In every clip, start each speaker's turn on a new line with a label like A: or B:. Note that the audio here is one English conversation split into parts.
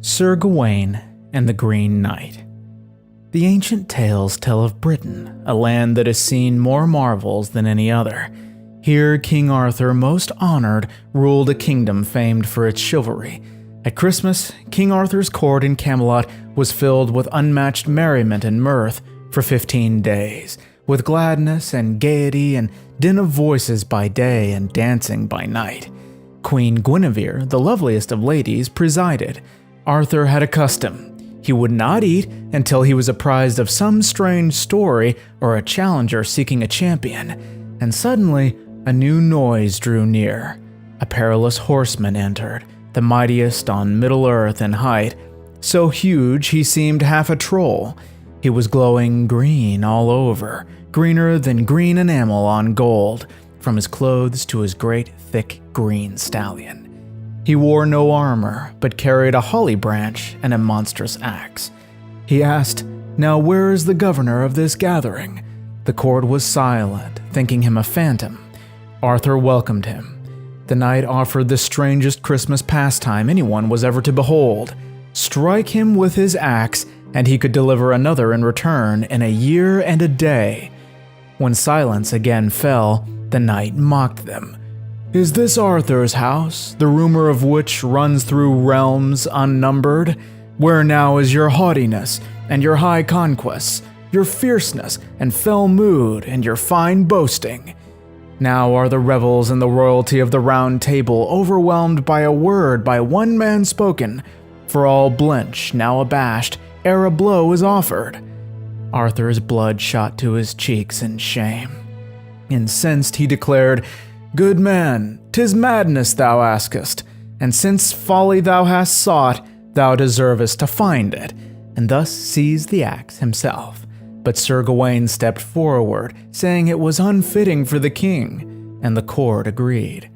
A: Sir Gawain and the Green Knight. The ancient tales tell of Britain, a land that has seen more marvels than any other. Here, King Arthur, most honored, ruled a kingdom famed for its chivalry. At Christmas, King Arthur's court in Camelot was filled with unmatched merriment and mirth for 15 days, with gladness and gaiety and din of voices by day and dancing by night. Queen Guinevere, the loveliest of ladies, presided. Arthur had a custom. He would not eat until he was apprised of some strange story or a challenger seeking a champion. And suddenly, a new noise drew near. A perilous horseman entered, the mightiest on Middle-earth in height, so huge he seemed half a troll. He was glowing green all over, greener than green enamel on gold, from his clothes to his great thick green stallion. He wore no armor, but carried a holly branch and a monstrous axe. He asked, "Now where is the governor of this gathering?" The court was silent, thinking him a phantom. Arthur welcomed him. The knight offered the strangest Christmas pastime anyone was ever to behold. Strike him with his axe, and he could deliver another in return in a year and a day. When silence again fell, the knight mocked them. "Is this Arthur's house, the rumor of which runs through realms unnumbered? Where now is your haughtiness and your high conquests, your fierceness and fell mood and your fine boasting? Now are the revels and the royalty of the Round Table overwhelmed by a word by one man spoken, for all blench, now abashed, ere a blow is offered." Arthur's blood shot to his cheeks in shame. Incensed, he declared, "Good man, 'tis madness thou askest, and since folly thou hast sought, thou deservest to find it," and thus seized the axe himself. But Sir Gawain stepped forward, saying it was unfitting for the king, and the court agreed.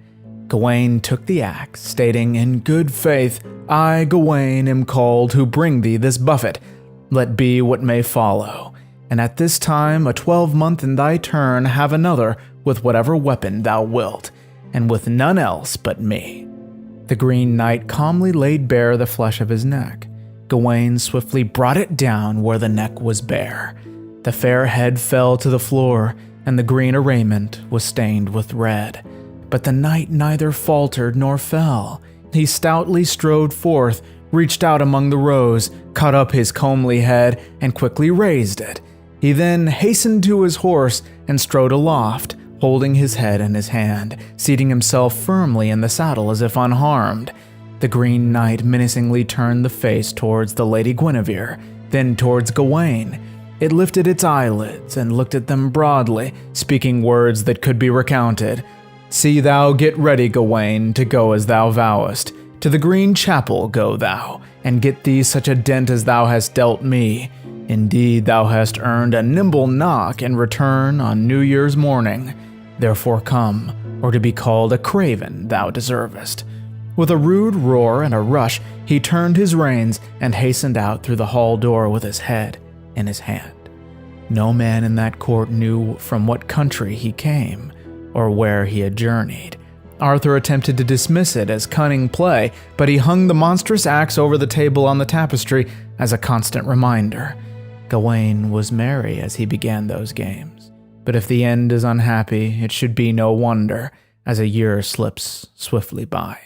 A: Gawain took the axe, stating, "In good faith, I, Gawain, am called who bring thee this buffet. Let be what may follow, and at this time a 12-month in thy turn have another with whatever weapon thou wilt, and with none else but me." The Green Knight calmly laid bare the flesh of his neck. Gawain swiftly brought it down where the neck was bare. The fair head fell to the floor, and the green arrayment was stained with red. But the knight neither faltered nor fell. He stoutly strode forth, reached out among the rows, caught up his comely head, and quickly raised it. He then hastened to his horse and strode aloft, holding his head in his hand, seating himself firmly in the saddle as if unharmed. The Green Knight menacingly turned the face towards the Lady Guinevere, then towards Gawain. It lifted its eyelids and looked at them broadly, speaking words that could be recounted. "See thou get ready, Gawain, to go as thou vowest. To the Green Chapel go thou, and get thee such a dent as thou hast dealt me. Indeed, thou hast earned a nimble knock in return on New Year's morning. Therefore come, or to be called a craven thou deservest." With a rude roar and a rush, he turned his reins and hastened out through the hall door with his head in his hand. No man in that court knew from what country he came, or where he had journeyed. Arthur attempted to dismiss it as cunning play, but he hung the monstrous axe over the table on the tapestry as a constant reminder. Gawain was merry as he began those games, but if the end is unhappy, it should be no wonder, as a year slips swiftly by.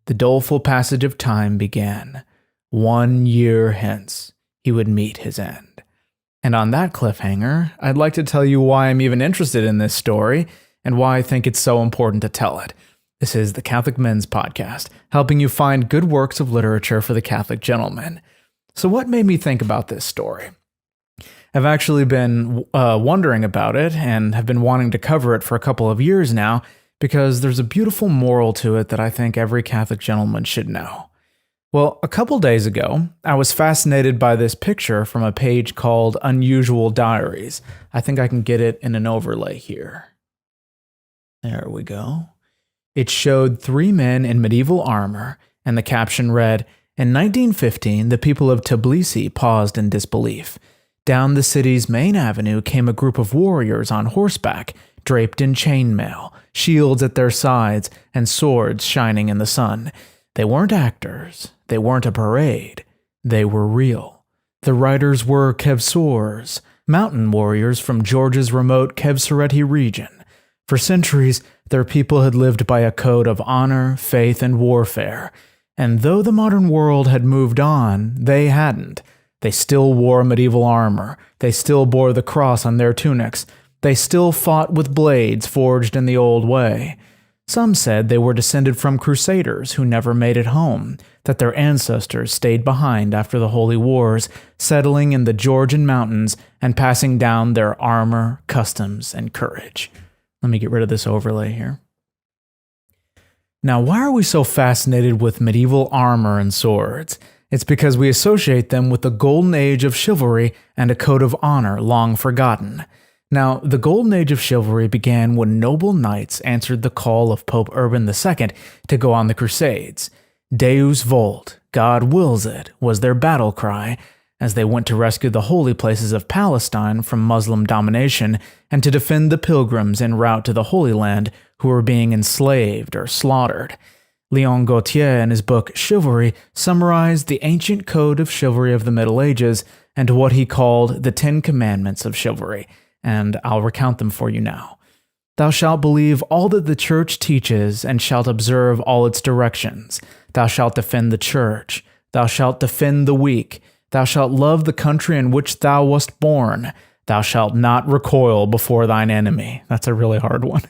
A: The doleful passage of time began. 1 year hence, he would meet his end. And on that cliffhanger, I'd like to tell you why I'm even interested in this story, and why I think it's so important to tell it. This is the Catholic Men's Podcast, helping you find good works of literature for the Catholic gentleman. So what made me think about this story? I've actually been wondering about it, and have been wanting to cover it for a couple of years now, because there's a beautiful moral to it that I think every Catholic gentleman should know. Well, a couple days ago, I was fascinated by this picture from a page called Unusual Diaries. I think I can get it in an overlay here. There we go. It showed 3 men in medieval armor, and the caption read, "In 1915, the people of Tbilisi paused in disbelief. Down the city's main avenue came a group of warriors on horseback, draped in chainmail, shields at their sides, and swords shining in the sun. They weren't actors. They weren't a parade. They were real. The riders were Kevsors, mountain warriors from Georgia's remote Kevsereti region. For centuries, their people had lived by a code of honor, faith, and warfare. And though the modern world had moved on, they hadn't. They still wore medieval armor. They still bore the cross on their tunics. They still fought with blades forged in the old way. Some said they were descended from crusaders who never made it home, that their ancestors stayed behind after the Holy Wars, settling in the Georgian mountains and passing down their armor, customs, and courage. Let me get rid of this overlay here. Now, why are we so fascinated with medieval armor and swords? It's because we associate them with the golden age of chivalry and a code of honor long forgotten. Now, the golden age of chivalry began when noble knights answered the call of Pope Urban II to go on the Crusades. Deus vult, God wills it, was their battle cry, as they went to rescue the holy places of Palestine from Muslim domination and to defend the pilgrims en route to the Holy Land who were being enslaved or slaughtered. Léon Gautier, in his book Chivalry, summarized the ancient code of chivalry of the Middle Ages and what he called the Ten Commandments of Chivalry, and I'll recount them for you now. Thou shalt believe all that the church teaches, and shalt observe all its directions. Thou shalt defend the church. Thou shalt defend the weak. Thou shalt love the country in which thou wast born. Thou shalt not recoil before thine enemy. That's a really hard one.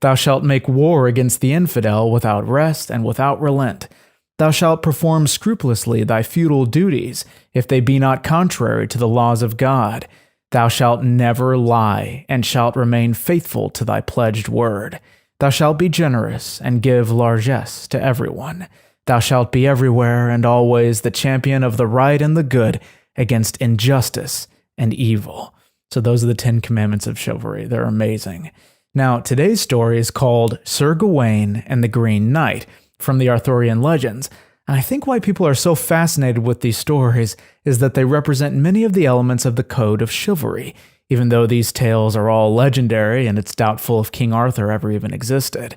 A: Thou shalt make war against the infidel without rest and without relent. Thou shalt perform scrupulously thy feudal duties, if they be not contrary to the laws of God. Thou shalt never lie, and shalt remain faithful to thy pledged word. Thou shalt be generous, and give largesse to everyone. Thou shalt be everywhere and always the champion of the right and the good against injustice and evil. So those are the 10 Commandments of Chivalry. They're amazing. Now, today's story is called Sir Gawain and the Green Knight from the Arthurian Legends. And I think why people are so fascinated with these stories is that they represent many of the elements of the code of chivalry, even though these tales are all legendary and it's doubtful if King Arthur ever even existed.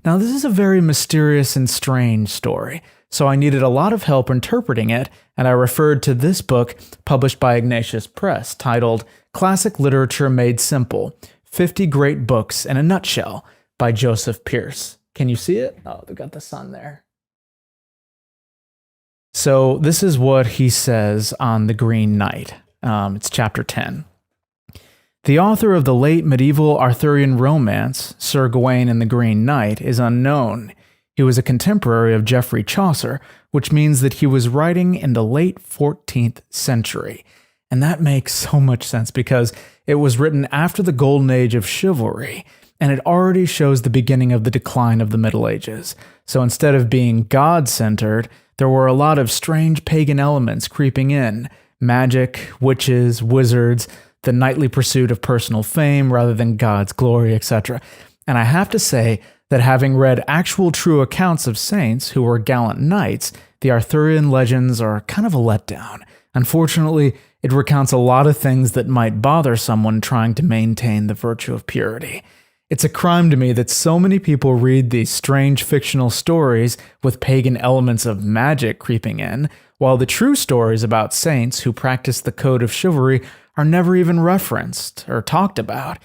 A: Now, this is a very mysterious and strange story, so I needed a lot of help interpreting it, and I referred to this book published by Ignatius Press titled Classic Literature Made Simple, 50 Great Books in a Nutshell by Joseph Pearce. Can you see it? Oh, they've got the sun there. So this is what he says on The Green Knight. It's chapter 10. The author of the late medieval Arthurian romance, Sir Gawain and the Green Knight, is unknown. He was a contemporary of Geoffrey Chaucer, which means that he was writing in the late 14th century. And that makes so much sense because it was written after the golden age of chivalry, and it already shows the beginning of the decline of the Middle Ages. So instead of being God-centered, there were a lot of strange pagan elements creeping in: magic, witches, wizards, the nightly pursuit of personal fame rather than God's glory, etc. And I have to say that having read actual true accounts of saints who were gallant knights, the Arthurian legends are kind of a letdown. Unfortunately, it recounts a lot of things that might bother someone trying to maintain the virtue of purity. It's a crime to me that so many people read these strange fictional stories with pagan elements of magic creeping in, while the true stories about saints who practice the code of chivalry are never even referenced or talked about.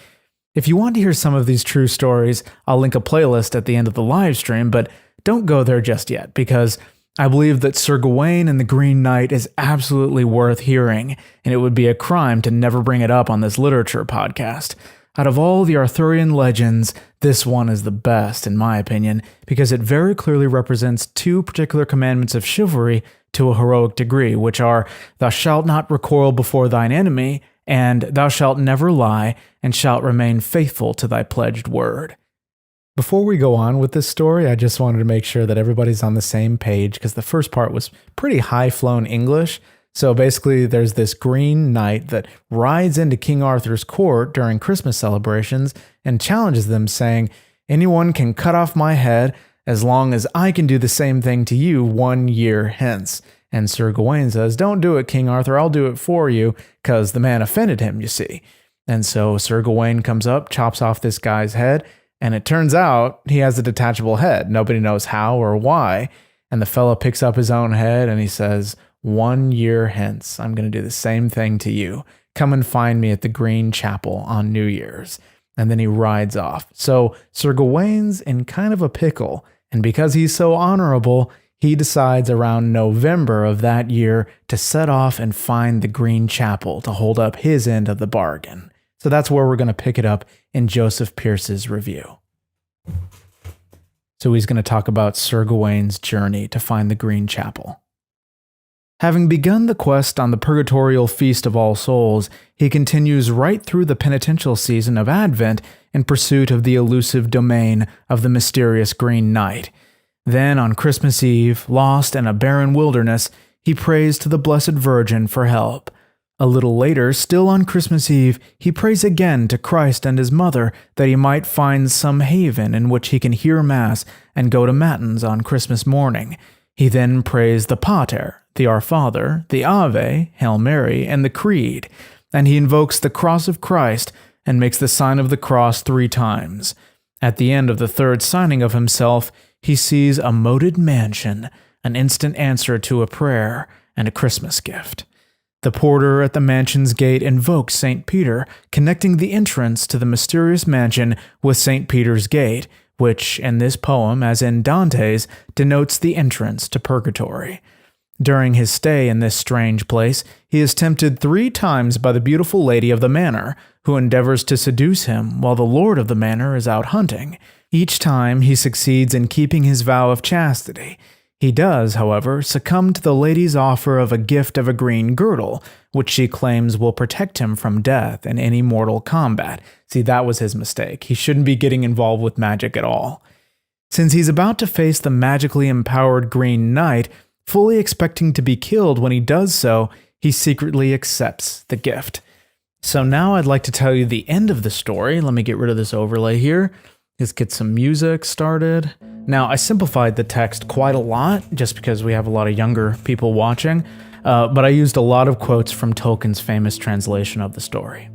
A: If you want to hear some of these true stories, I'll link a playlist at the end of the live stream, but don't go there just yet, because I believe that Sir Gawain and the Green Knight is absolutely worth hearing, and it would be a crime to never bring it up on this literature podcast. Out of all the Arthurian legends, this one is the best, in my opinion, because it very clearly represents two particular commandments of chivalry to a heroic degree, which are, thou shalt not recoil before thine enemy, and thou shalt never lie, and shalt remain faithful to thy pledged word. Before we go on with this story, I just wanted to make sure that everybody's on the same page, because the first part was pretty high-flown English. So basically, there's this Green Knight that rides into King Arthur's court during Christmas celebrations and challenges them, saying, anyone can cut off my head as long as I can do the same thing to you 1 year hence. And Sir Gawain says, don't do it, King Arthur, I'll do it for you, because the man offended him, you see. And so Sir Gawain comes up, chops off this guy's head, and it turns out he has a detachable head. Nobody knows how or why. And the fella picks up his own head and he says, 1 year hence, I'm going to do the same thing to you. Come and find me at the Green Chapel on New Year's. And then he rides off. So Sir Gawain's in kind of a pickle. And because he's so honorable, he decides around November of that year to set off and find the Green Chapel to hold up his end of the bargain. So that's where we're going to pick it up in Joseph Pearce's review. So he's going to talk about Sir Gawain's journey to find the Green Chapel. Having begun the quest on the purgatorial Feast of All Souls, he continues right through the penitential season of Advent in pursuit of the elusive domain of the mysterious Green Knight. Then, on Christmas Eve, lost in a barren wilderness, he prays to the Blessed Virgin for help. A little later, still on Christmas Eve, he prays again to Christ and his mother that he might find some haven in which he can hear Mass and go to Matins on Christmas morning. He then prays the Pater, the Our Father, the Ave, Hail Mary, and the Creed, and he invokes the cross of Christ and makes the sign of the cross 3 times. At the end of the third signing of himself, he sees a moated mansion, an instant answer to a prayer, and a Christmas gift. The porter at the mansion's gate invokes St. Peter, connecting the entrance to the mysterious mansion with St. Peter's Gate, which, in this poem, as in Dante's, denotes the entrance to purgatory. During his stay in this strange place, he is tempted 3 times by the beautiful lady of the manor, who endeavors to seduce him while the lord of the manor is out hunting. Each time he succeeds in keeping his vow of chastity. He does, however, succumb to the lady's offer of a gift of a green girdle, which she claims will protect him from death in any mortal combat. See, that was his mistake. He shouldn't be getting involved with magic at all. Since he's about to face the magically empowered Green Knight, fully expecting to be killed when he does so, he secretly accepts the gift. So now I'd like to tell you the end of the story. Let me get rid of this overlay here. Let's get some music started. Now, I simplified the text quite a lot, just because we have a lot of younger people watching, but I used a lot of quotes from Tolkien's famous translation of the story.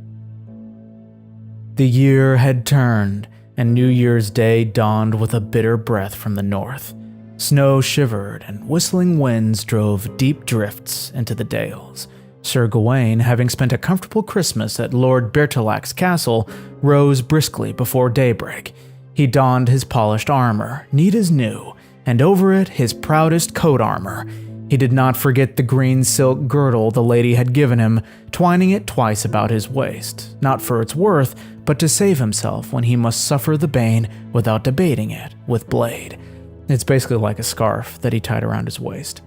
A: The year had turned, and New Year's Day dawned with a bitter breath from the north. Snow shivered, and whistling winds drove deep drifts into the dales. Sir Gawain, having spent a comfortable Christmas at Lord Bertilac's castle, rose briskly before daybreak. He donned his polished armor, neat as new, and over it his proudest coat armor. He did not forget the green silk girdle the lady had given him, twining it twice about his waist, not for its worth, but to save himself when he must suffer the bane without debating it with blade. It's basically like a scarf that he tied around his waist.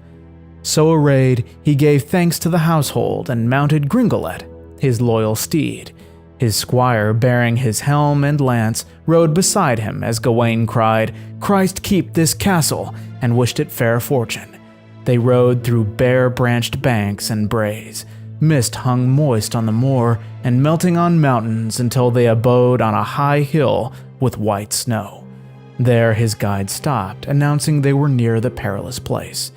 A: So arrayed, he gave thanks to the household and mounted Gringolet, his loyal steed. His squire, bearing his helm and lance, rode beside him as Gawain cried, "Christ keep this castle," and wished it fair fortune. They rode through bare-branched banks and braes. Mist hung moist on the moor and melting on mountains until they abode on a high hill with white snow. There his guide stopped, announcing they were near the perilous place.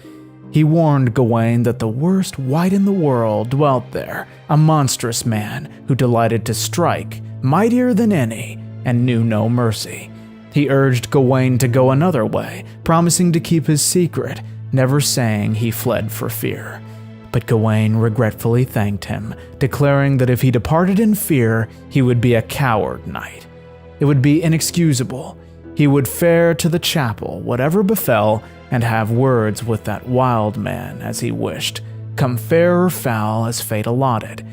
A: He warned Gawain that the worst wight in the world dwelt there, a monstrous man who delighted to strike, mightier than any, and knew no mercy. He urged Gawain to go another way, promising to keep his secret, never saying he fled for fear. But Gawain regretfully thanked him, declaring that if he departed in fear, he would be a coward knight. It would be inexcusable. He would fare to the chapel, whatever befell, and have words with that wild man as he wished, come fair or foul as fate allotted.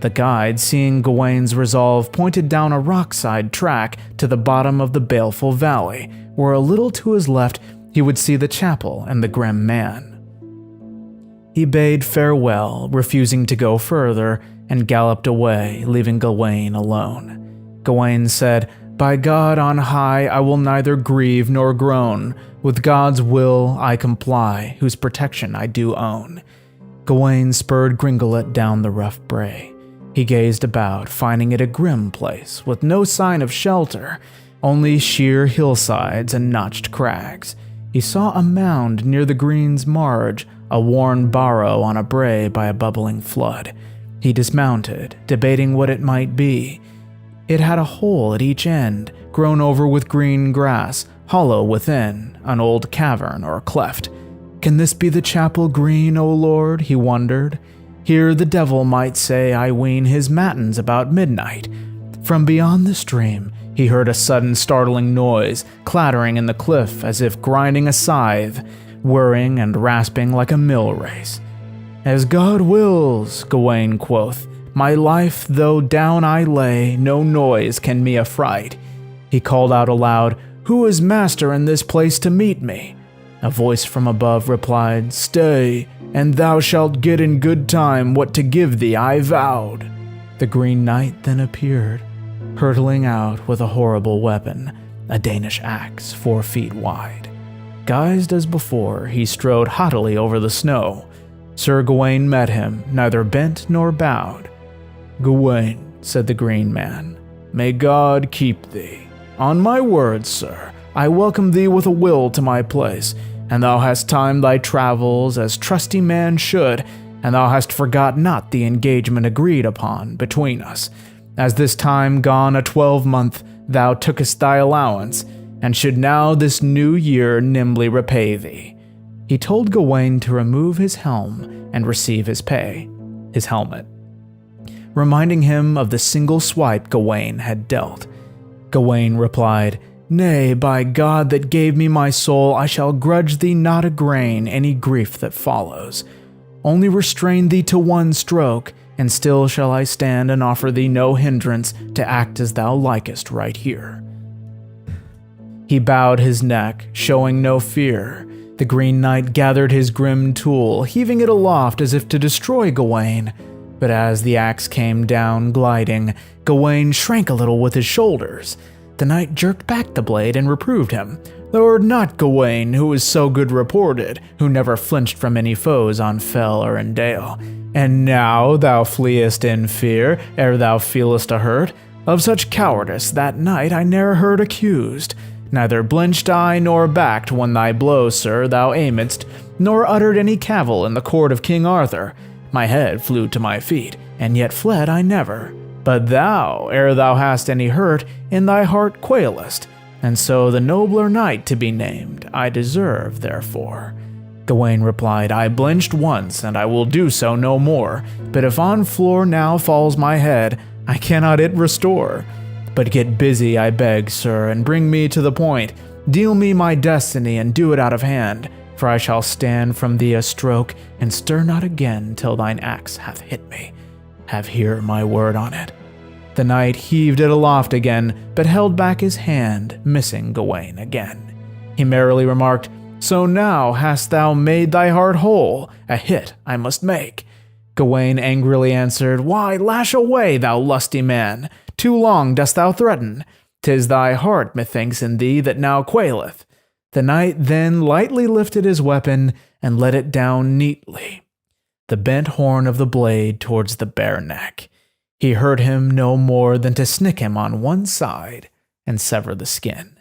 A: The guide, seeing Gawain's resolve, pointed down a rockside track to the bottom of the baleful valley, where a little to his left he would see the chapel and the grim man. He bade farewell, refusing to go further, and galloped away, leaving Gawain alone. Gawain said, "By God on high, I will neither grieve nor groan. With God's will I comply, whose protection I do own." Gawain spurred Gringolet down the rough brae. He gazed about, finding it a grim place, with no sign of shelter, only sheer hillsides and notched crags. He saw a mound near the green's marge, a worn barrow on a brae by a bubbling flood. He dismounted, debating what it might be. It had a hole at each end, grown over with green grass, hollow within, an old cavern or cleft. Can this be the chapel green, O Lord? He wondered. Here the devil might say, I ween, his matins about midnight. From beyond the stream, he heard a sudden startling noise, clattering in the cliff as if grinding a scythe, whirring and rasping like a mill race. As God wills, Gawain quoth, my life though down I lay, no noise can me affright. He called out aloud, Who is master in this place to meet me? A voice from above replied, Stay, and thou shalt get in good time what to give thee I vowed. The Green Knight then appeared, hurtling out with a horrible weapon, a Danish axe 4 feet wide. Guised as before, he strode haughtily over the snow. Sir Gawain met him, neither bent nor bowed. Gawain, said the Green Man, may God keep thee. On my word, sir, I welcome thee with a will to my place, and thou hast timed thy travels as trusty man should, and thou hast forgot not the engagement agreed upon between us. As this time gone a 12-month, thou tookest thy allowance, and should now this new year nimbly repay thee. He told Gawain to remove his helm and receive his pay, his helmet, reminding him of the single swipe Gawain had dealt. Gawain replied, Nay, by God that gave me my soul, I shall grudge thee not a grain any grief that follows. Only restrain thee to 1 stroke, and still shall I stand and offer thee no hindrance to act as thou likest right here. He bowed his neck, showing no fear. The Green Knight gathered his grim tool, heaving it aloft as if to destroy Gawain. But as the axe came down, gliding, Gawain shrank a little with his shoulders. The knight jerked back the blade and reproved him. Thou art not Gawain, who is so good reported, who never flinched from any foes on fell or in dale. And now thou fleest in fear, ere thou feelest a hurt. Of such cowardice that night I ne'er heard accused. Neither blenched I nor backed when thy blow, sir, thou aimedst, nor uttered any cavil in the court of King Arthur. My head flew to my feet, and yet fled I never. But thou, ere thou hast any hurt, in thy heart quailest, and so the nobler knight to be named I deserve therefore. Gawain replied, I blenched once, and I will do so no more, but if on floor now falls my head, I cannot it restore. But get busy, I beg, sir, and bring me to the point. Deal me my destiny, and do it out of hand, for I shall stand from thee a stroke, and stir not again till thine axe hath hit me. Have here my word on it. The knight heaved it aloft again, but held back his hand, missing Gawain again. He merrily remarked, So now hast thou made thy heart whole, a hit I must make. Gawain angrily answered, Why, lash away, thou lusty man. Too long dost thou threaten. 'Tis thy heart, methinks, in thee that now quaileth. The knight then lightly lifted his weapon and let it down neatly, the bent horn of the blade towards the bare neck. He hurt him no more than to snick him on one side and sever the skin.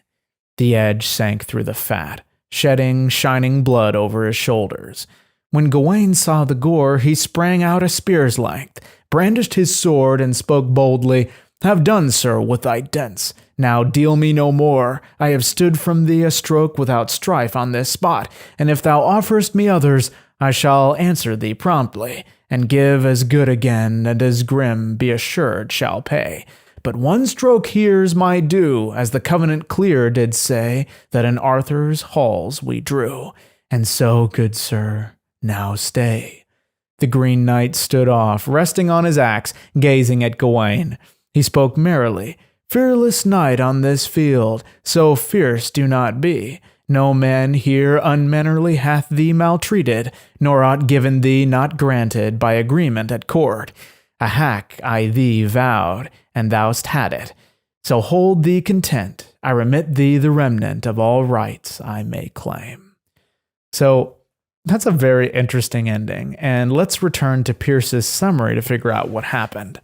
A: The edge sank through the fat, shedding shining blood over his shoulders. When Gawain saw the gore, he sprang out a spear's length, brandished his sword, and spoke boldly, Have done, sir, with thy dents. Now deal me no more. I have stood from thee a stroke without strife on this spot, and if thou offerest me others, I shall answer thee promptly, and give as good again, and as grim, be assured, shall pay. But 1 stroke here's my due, as the covenant clear did say, that in Arthur's halls we drew. And so, good sir, now stay. The Green Knight stood off, resting on his axe, gazing at Gawain. He spoke merrily, Fearless knight on this field, so fierce do not be. No man here unmannerly hath thee maltreated, nor aught given thee not granted by agreement at court. A hack I thee vowed, and thou'st had it. So hold thee content, I remit thee the remnant of all rights I may claim. So that's a very interesting ending, and let's return to Pearce's summary to figure out what happened.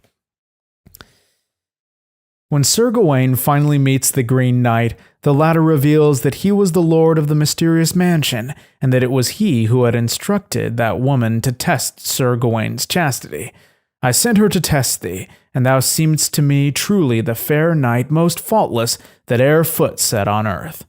A: When Sir Gawain finally meets the Green Knight, the latter reveals that he was the lord of the mysterious mansion, and that it was he who had instructed that woman to test Sir Gawain's chastity. I sent her to test thee, and thou seemedst to me truly the fair knight most faultless that e'er foot set on earth.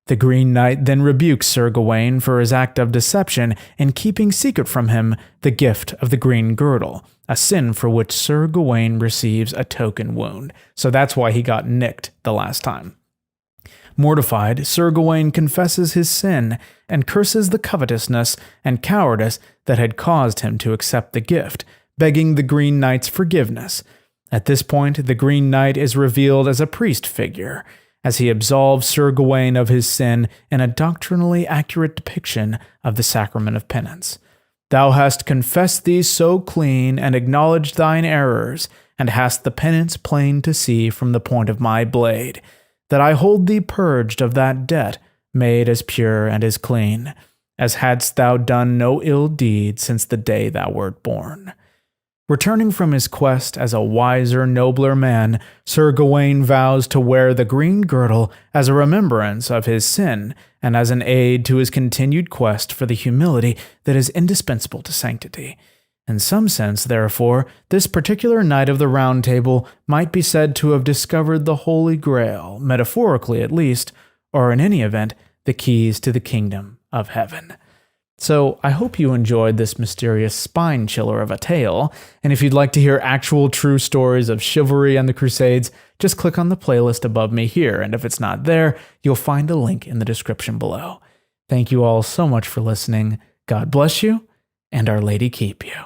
A: The Green Knight then rebukes Sir Gawain for his act of deception in keeping secret from him the gift of the green girdle, a sin for which Sir Gawain receives a token wound. So that's why he got nicked the last time. Mortified, Sir Gawain confesses his sin and curses the covetousness and cowardice that had caused him to accept the gift, begging the Green Knight's forgiveness. At this point, the Green Knight is revealed as a priest figure, as he absolves Sir Gawain of his sin in a doctrinally accurate depiction of the sacrament of penance. Thou hast confessed thee so clean and acknowledged thine errors, and hast the penance plain to see from the point of my blade, that I hold thee purged of that debt, made as pure and as clean, as hadst thou done no ill deed since the day thou wert born. Returning from his quest as a wiser, nobler man, Sir Gawain vows to wear the green girdle as a remembrance of his sin and as an aid to his continued quest for the humility that is indispensable to sanctity. In some sense, therefore, this particular Knight of the Round Table might be said to have discovered the Holy Grail, metaphorically at least, or in any event, the keys to the kingdom of heaven. So I hope you enjoyed this mysterious spine chiller of a tale, and if you'd like to hear actual true stories of chivalry and the Crusades, just click on the playlist above me here, and if it's not there, you'll find a link in the description below. Thank you all so much for listening. God bless you, and Our Lady keep you.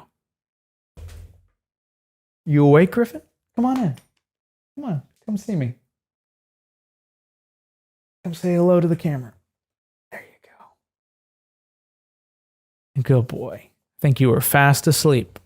A: You awake, Griffin? Come on in. Come on, come see me. Come say hello to the camera. There you go. Good boy. I think you were fast asleep.